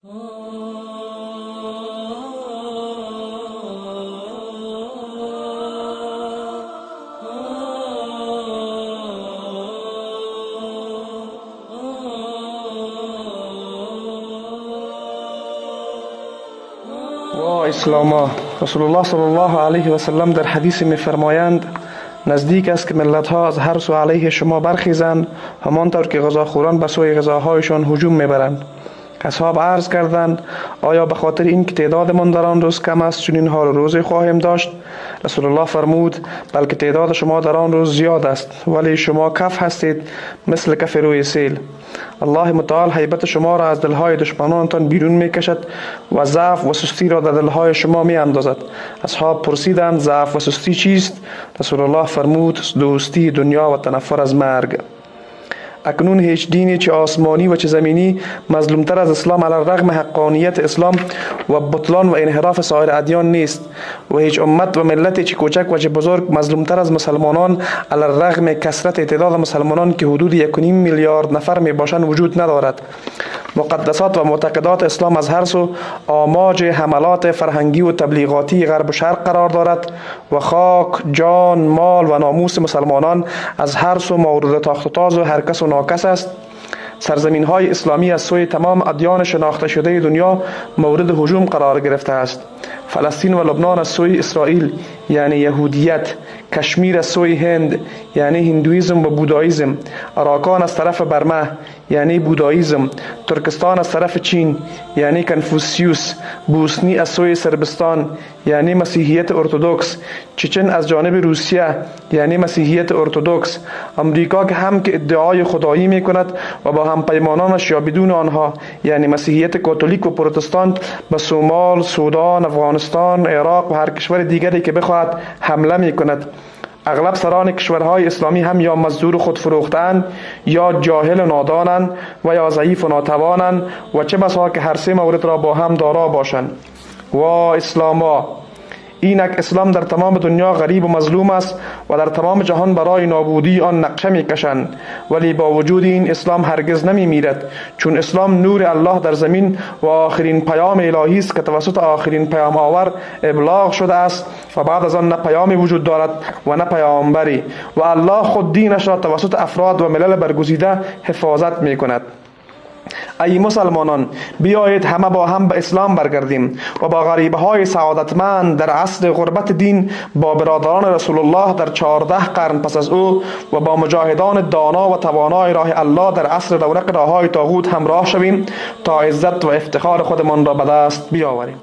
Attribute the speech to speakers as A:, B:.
A: اسلاما رسول الله صلی الله علیه و سلم در حدیث می‌فرمایند نزدیک است که ملت‌ها از هر سو علیه شما برخیزند همانطور که غذاخوران به سوی غذاهایشان هجوم می‌برند. اصحاب عرض کردند آیا به خاطر این که تعدادمان در آن روز کم است چنین حال روزی خواهیم داشت؟ رسول الله فرمود بلکه تعداد شما در آن روز زیاد است ولی شما کف هستید مثل کف روی سیل. الله متعال هیبت شما را از دلهای دشمنانتان بیرون میکشد و ضعف و سستی را در دلهای شما میاندازد. اصحاب پرسیدند ضعف و سستی چیست؟ رسول الله فرمود دوستی دنیا و تنفر از مرگ. اکنون هیچ دینی چه آسمانی و چه زمینی مظلومتر از اسلام علی الرغم حقانیت اسلام و بطلان و انحراف سایر ادیان نیست و هیچ امت و ملت چه کوچک و چه بزرگ مظلومتر از مسلمانان علی الرغم کثرت تعداد مسلمانان که حدود 1.5 میلیارد نفر می باشند وجود ندارد. مقدسات و معتقدات اسلام از هر سو آماج حملات فرهنگی و تبلیغاتی غرب و شرق قرار دارد و خاک، جان، مال و ناموس مسلمانان از هر سو مورد تاخت و تاز و هر کس و ناکس است. سرزمین های اسلامی از سوی تمام ادیان شناخته شده دنیا مورد هجوم قرار گرفته است. فلسطین و لبنان از سوی اسرائیل یعنی یهودیت، کشمیر از سوی هند یعنی هندویزم و بوداییزم، اراکان از طرف برمه یعنی بوداییزم، ترکستان از طرف چین یعنی کنفوسیوس، بوسنی از سوی سربستان یعنی مسیحیت ارتدوکس، چچن از جانب روسیه یعنی مسیحیت ارتدوکس، امریکا که هم که ادعای خدایی می کند و با هم پیمانانش یا بدون آنها یعنی مسیحیت کاتولیک و پروتستان به سومال، سودان، افغانستان، عراق و هر کشور دیگری که بخواهد حمله می کند. اغلب سران کشورهای اسلامی هم یا مزدور خود فروختند یا جاهل و نادانند و یا ضعیف و ناتوانند و چه بسا که هر سه مورد را با هم دارا باشند. و اسلاما اینک اسلام در تمام دنیا غریب و مظلوم است و در تمام جهان برای نابودی آن نقشه می‌کشند ولی با وجود این اسلام هرگز نمی‌میرد چون اسلام نور الله در زمین و آخرین پیام الهی است که توسط آخرین پیام آور ابلاغ شده است و بعد از آن نه پیامی وجود دارد و نه پیامبری و الله خود دینش را توسط افراد و ملل برگزیده حفاظت می‌کند. ای مسلمانان بیایید همه با هم به اسلام برگردیم و با غریبه های سعادتمند در عصر غربت دین با برادران رسول الله در 14 قرن پس از او و با مجاهدان دانا و توانای راه الله در عصر رونق راههای طاغوت همراه شویم تا عزت و افتخار خودمان را به دست بیاوریم.